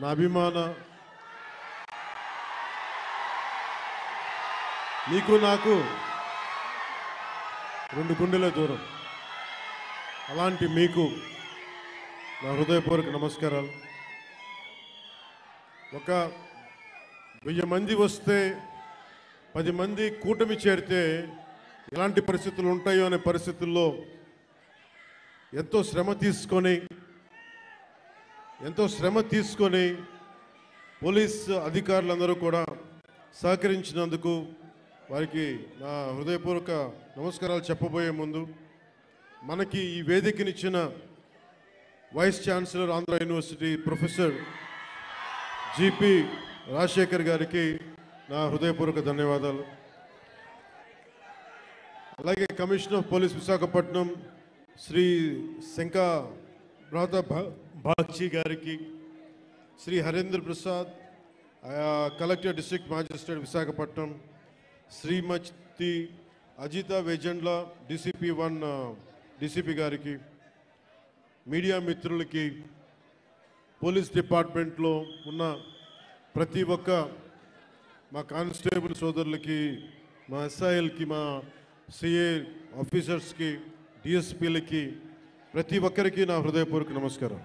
నా అభిమాన నీకు నాకు రెండు గుండెల దూరం. అలాంటి మీకు నా హృదయపూర్వక నమస్కారాలు. ఒక 1000 మంది వస్తే 10 మంది కూటమి చేరితే ఎలాంటి పరిస్థితులు ఉంటాయో అనే పరిస్థితుల్లో ఎంతో శ్రమ తీసుకొని పోలీస్ అధికారులందరూ కూడా సహకరించినందుకు వారికి నా హృదయపూర్వక నమస్కారాలు చెప్పబోయే ముందు, మనకి ఈ వేదికనిచ్చిన vice chancellor Andhra university professor G P Rajasekhar గారికి నా హృదయపూర్వక ధన్యవాదాలు. అలాగే commissioner of police Visakhapatnam Shri Shanka Bagchi గారికి, Shri Harendra Prasad collector district magistrate Visakhapatnam, Shrimati Ajitha Vejandla DCP 1 DCP గారికి, మీడియా మిత్రులకి, పోలీస్ డిపార్ట్మెంట్లో ఉన్న ప్రతి ఒక్క మా కానిస్టేబుల్ సోదరులకి, మా SILకి, మా CA ఆఫీసర్స్కి, DSPలకి, ప్రతి ఒక్కరికి నా హృదయపూర్వక నమస్కారం.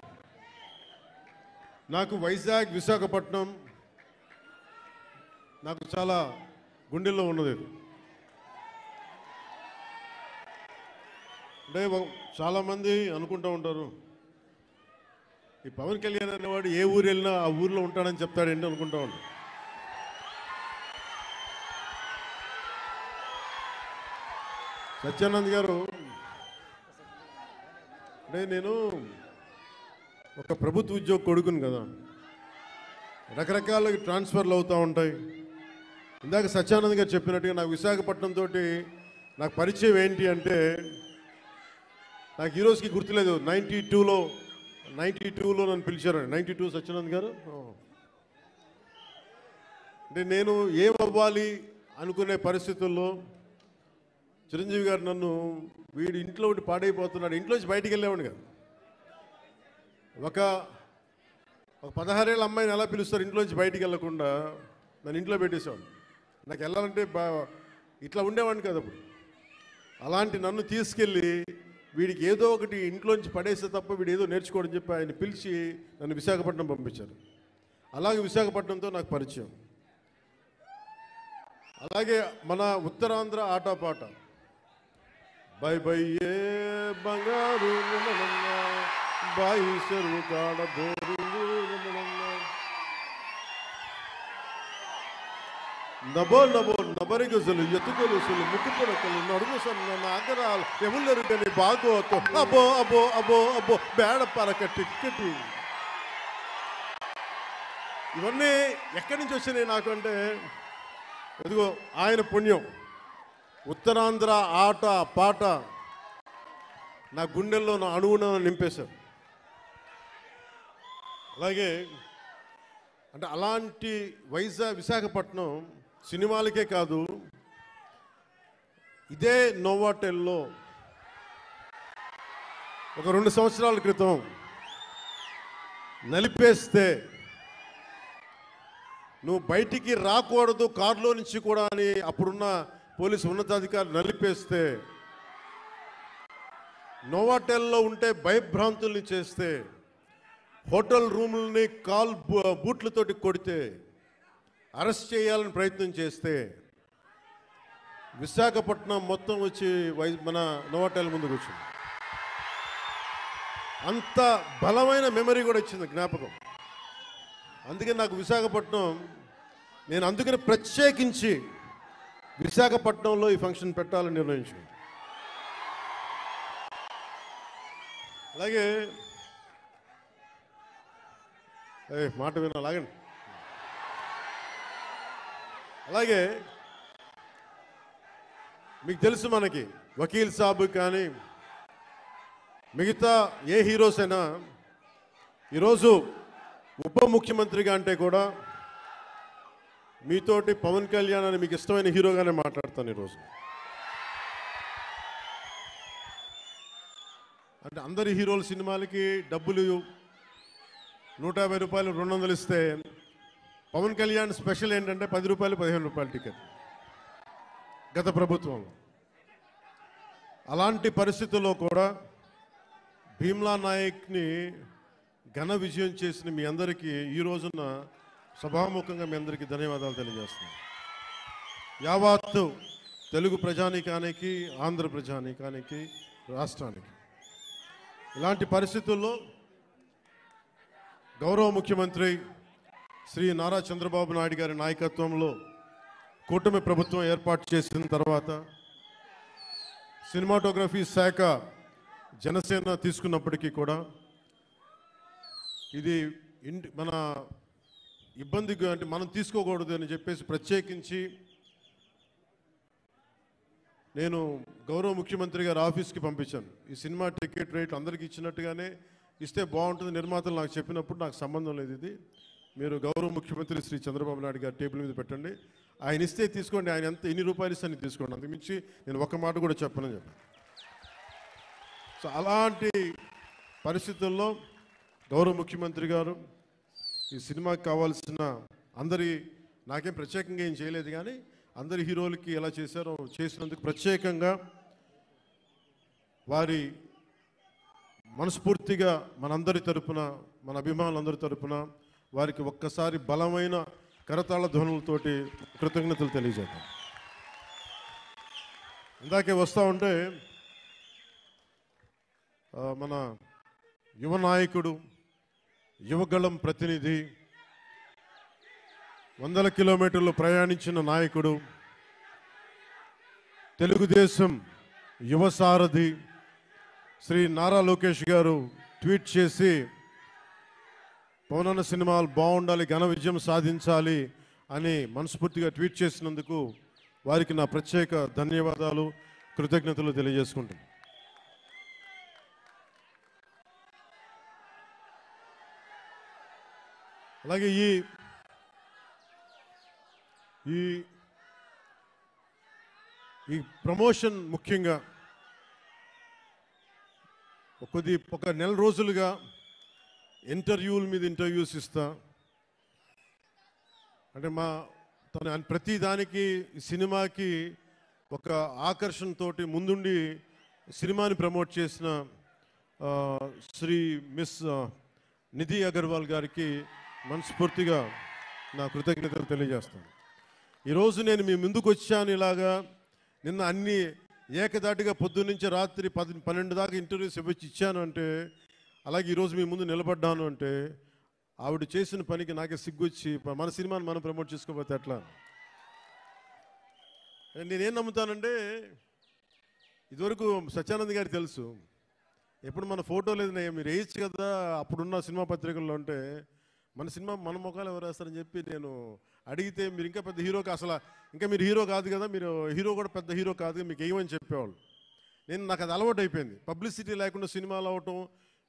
నాకు వైజాగ్ విశాఖపట్నం నాకు చాలా గుండెల్లో ఉన్నది. అంటే చాలామంది అనుకుంటూ ఉంటారు, ఈ పవన్ కళ్యాణ్ అనేవాడు ఏ ఊరు వెళ్ళినా ఆ ఊర్లో ఉంటాడని చెప్తాడేంటి అనుకుంటా ఉంటాడు. సత్యానంద్ గారు, అంటే నేను ఒక ప్రభుత్వ ఉద్యోగ కొడుకుని కదా, రకరకాల ట్రాన్స్ఫర్లు అవుతూ ఉంటాయి. ఇందాక సత్యానంద్ గారు చెప్పినట్టుగా నాకు విశాఖపట్నం తోటి నాకు పరిచయం ఏంటి అంటే, నాకు ఈరోజుకి గుర్తులేదు. 92లో నన్ను పిలిచారండి. 92 సత్యానంద్ గారు. అంటే నేను ఏమవ్వాలి అనుకునే పరిస్థితుల్లో చిరంజీవి గారు నన్ను, వీడు ఇంట్లో ఉండి పాడైపోతున్నాడు, ఇంట్లోంచి బయటికి వెళ్ళేవాడు కాదు. ఒక 16 ఏళ్ళ అమ్మాయిని ఎలా పిలుస్తారు ఇంట్లోంచి బయటికి వెళ్ళకుండా, నన్ను ఇంట్లో పెట్టేసేవాడు. నాకు వెళ్ళాలంటే ఇట్లా ఉండేవాడిని కదా అప్పుడు. అలాంటి నన్ను తీసుకెళ్ళి వీడికి ఏదో ఒకటి ఇంట్లోంచి పడేస్తే తప్ప వీడు ఏదో నేర్చుకోవడం చెప్పి ఆయన పిలిచి నన్ను విశాఖపట్నం పంపించారు. అలాగే విశాఖపట్నంతో నాకు పరిచయం. అలాగే మన ఉత్తరాంధ్ర ఆటపాట, బై బై ఏ బంగారు బాయి చెరువు కాడ బోరు నబో నబో నబరిగజలు ఎత్తుకొలుసులు ముక్కు పొడకలు నడుము సన్న నాగరాలు ఎములరుగని బాగోతో అబో అబో అబో అబో బేడ పరక టిక్కటి. ఇవన్నీ ఎక్కడి నుంచి వచ్చినాయి నాకు అంటే, ఎదుగో ఆయన పుణ్యం. ఉత్తరాంధ్ర ఆట పాట నా గుండెల్లో నా అణువున నింపేశారు. అలాగే అంటే అలాంటి విశాఖపట్నం సినిమాలకే కాదు, ఇదే నోవాటెల్లో ఒక 2 సంవత్సరాల క్రితం నలిపేస్తే, నువ్వు బయటికి రాకూడదు కారులో నుంచి కూడా అని అప్పుడున్న పోలీసు ఉన్నతాధికారులు నలిపేస్తే, నోవాటెల్లో ఉంటే భయభ్రాంతుల్ని చేస్తే, హోటల్ రూముల్ని బూట్లతోటి కొడితే, అరెస్ట్ చేయాలని ప్రయత్నం చేస్తే, విశాఖపట్నం మొత్తం వచ్చి మన నోవాటెల్ ముందుకు వచ్చింది. అంత బలమైన మెమరీ కూడా ఇచ్చింది, జ్ఞాపకం. అందుకే నాకు విశాఖపట్నం, నేను అందుకని ప్రత్యేకించి విశాఖపట్నంలో ఈ ఫంక్షన్ పెట్టాలని నిర్ణయించుకున్నాను. అలాగే మాట వినాలాగండి. అలాగే మీకు తెలుసు, మనకి వకీల్ సాబ్ కానీ మిగతా ఏ హీరోస్ అయినా ఈరోజు ఉప ముఖ్యమంత్రిగా అంటే కూడా మీతోటి పవన్ కళ్యాణ్ అని మీకు ఇష్టమైన హీరోగానే మాట్లాడతాను ఈరోజు. అంటే అందరి హీరోల సినిమాలకి డబ్బులు 150 రూపాయలు 200 ఇస్తే పవన్ కళ్యాణ్ స్పెషల్ ఏంటంటే 10 రూపాయలు 15 రూపాయల టికెట్ గత ప్రభుత్వంలో. అలాంటి పరిస్థితుల్లో కూడా భీమ్లా నాయక్ని ఘన విజయం చేసిన మీ అందరికీ ఈ రోజున సభాముఖంగా మీ అందరికీ ధన్యవాదాలు తెలియజేస్తున్నాను. యావత్తు తెలుగు ప్రజానీకానికి, ఆంధ్ర ప్రజానీకానికి, రాష్ట్రానికి. ఇలాంటి పరిస్థితుల్లో గౌరవ ముఖ్యమంత్రి శ్రీ నారా చంద్రబాబు నాయుడు గారి నాయకత్వంలో కూటమి ప్రభుత్వం ఏర్పాటు చేసిన తర్వాత సినిమాటోగ్రఫీ శాఖ జనసేన తీసుకున్నప్పటికీ కూడా ఇది మన ఇబ్బందిగా అంటే మనం తీసుకోకూడదు అని చెప్పేసి ప్రత్యేకించి నేను గౌరవ ముఖ్యమంత్రి గారి ఆఫీస్కి పంపించాను. ఈ సినిమా టికెట్ రేట్లు అందరికీ ఇచ్చినట్టుగానే ఇస్తే బాగుంటుంది, నిర్మాతలు నాకు చెప్పినప్పుడు నాకు సంబంధం లేదు, ఇది మీరు గౌరవ ముఖ్యమంత్రి శ్రీ చంద్రబాబు నాయుడు గారి టేబుల్ మీద పెట్టండి, ఆయన ఇస్తే తీసుకోండి, ఆయన ఎంత ఎన్ని రూపాయలు ఇస్తే తీసుకోండి, అంతకుమించి నేను ఒక్క మాట కూడా చెప్పనని చెప్పాను. సో అలాంటి పరిస్థితుల్లో గౌరవ ముఖ్యమంత్రి గారు ఈ సినిమాకి కావాల్సిన నాకేం ప్రత్యేకంగా ఏం చేయలేదు, కానీ అందరి హీరోలకి ఎలా చేశారో చేసినందుకు ప్రత్యేకంగా వారి మనస్ఫూర్తిగా మనందరి తరపున, మన అభిమానులందరి తరపున వారికి ఒక్కసారి బలమైన కరతాళ ధ్వనులతోటి కృతజ్ఞతలు తెలియజేద్దాం. ఇందాకే వస్తూ ఉంటే మన యువ నాయకుడు, యువగళం ప్రతినిధి, 100 కిలోమీటర్లు ప్రయాణించిన నాయకుడు, తెలుగుదేశం యువ సారథి శ్రీ నారా లోకేష్ గారు ట్వీట్ చేసి పవనన్న సినిమాలు బాగుండాలి, ఘన విజయం సాధించాలి అని మనస్ఫూర్తిగా ట్వీట్ చేసినందుకు వారికి నా ప్రత్యేక ధన్యవాదాలు, కృతజ్ఞతలు తెలియజేసుకుంటున్నాను. అలాగే ఈ ప్రమోషన్ ముఖ్యంగా ఒక నెల రోజులుగా ఇంటర్వ్యూల మీద ఇంటర్వ్యూస్ ఇస్తా, అంటే ప్రతి దానికి సినిమాకి ఒక ఆకర్షణతోటి ముందుండి సినిమాని ప్రమోట్ చేసిన శ్రీ మిస్ నిధి అగర్వాల్ గారికి మనస్ఫూర్తిగా నా కృతజ్ఞతలు తెలియజేస్తాను. ఈరోజు నేను మీ ముందుకు వచ్చాను ఇలాగా, నిన్న అన్ని ఏకదాటిగా పొద్దున్నుంచి రాత్రి 12 దాకా ఇంటర్వ్యూస్ ఇచ్చాను అంటే, అలాగే ఈరోజు మీ ముందు నిలబడ్డాను అంటే ఆవిడ చేసిన పనికి నాకే సిగ్గొచ్చి మన సినిమాని మనం ప్రమోట్ చేసుకోకపోతే ఎట్లా. నేనేం నమ్ముతానంటే, ఇదివరకు సత్యానంద్ గారికి తెలుసు, ఎప్పుడు మన ఫోటో లేదు మీరు వేయచ్చు కదా అప్పుడున్న సినిమా పత్రికల్లో అంటే, మన సినిమా మన ముఖాలు ఎవరు వేస్తారని చెప్పి నేను అడిగితే, మీరు ఇంకా పెద్ద హీరో అసలు ఇంకా మీరు హీరో కాదు కదా, మీరు హీరో కూడా పెద్ద హీరో కాదు, మీకు ఏమని చెప్పేవాళ్ళు. నాకు అది అలవాటు అయిపోయింది. పబ్లిసిటీ లేకుండా సినిమాలు అవటం,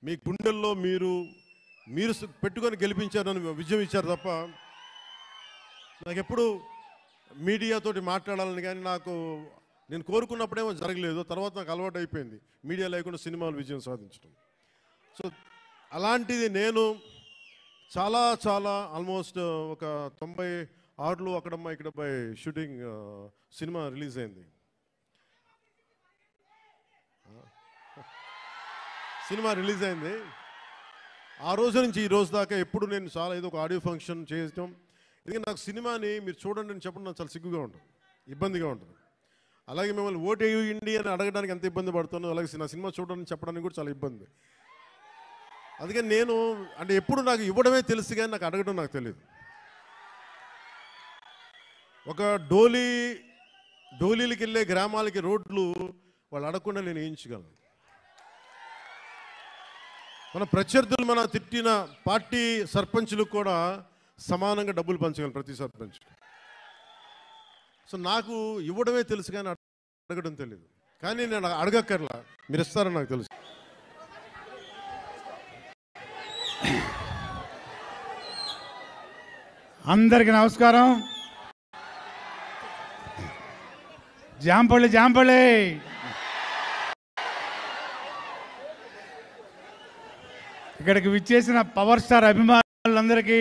మీ గుండెల్లో మీరు పెట్టుకొని గెలిపించారని విజయం ఇచ్చారు తప్ప నాకు ఎప్పుడు మీడియాతోటి మాట్లాడాలని కానీ నేను కోరుకున్నప్పుడేమో జరగలేదు. తర్వాత నాకు అలవాటు అయిపోయింది మీడియా లేకుండా సినిమాలు విజయం సాధించడం. సో అలాంటిది నేను చాలా ఆల్మోస్ట్ ఒక 96లో అక్కడమ్మా ఇక్కడ బై షూటింగ్ సినిమా రిలీజ్ అయింది. ఆ రోజు నుంచి ఈ రోజు దాకా ఎప్పుడు నేను చాలా ఏదో ఒక ఆడియో ఫంక్షన్ చేయటం, ఎందుకంటే నాకు సినిమాని మీరు చూడండి అని చెప్పడం నాకు చాలా సిగ్గుగా ఉంటుంది, ఇబ్బందిగా ఉంటుంది. అలాగే మిమ్మల్ని ఓటు వేయండి అని అడగడానికి ఎంత ఇబ్బంది పడుతున్నాను, అలాగే నా సినిమా చూడడానికి చెప్పడానికి కూడా చాలా ఇబ్బంది. అందుకని నేను అంటే ఎప్పుడు నాకు ఇవ్వడమే తెలుసు కానీ నాకు అడగడం నాకు తెలియదు. ఒక డోలీలకి వెళ్ళే గ్రామాలకి రోడ్లు వాళ్ళు అడగకుండా నేను వేయించగలను. మన ప్రత్యర్థులు మన తిట్టిన పార్టీ సర్పంచులకు కూడా సమానంగా డబ్బులు పంచగలను ప్రతి సర్పంచ్. సో నాకు ఇవ్వడమే తెలుసు కానీ అడగడం తెలియదు. కానీ నేను అడగక్కర్లా, మీరు ఇస్తారని నాకు తెలుసు. అందరికి నమస్కారం. జాంపల్లి ఇక్కడికి విచ్చేసిన పవర్ స్టార్ అభిమానులు అభిమానులందరికీ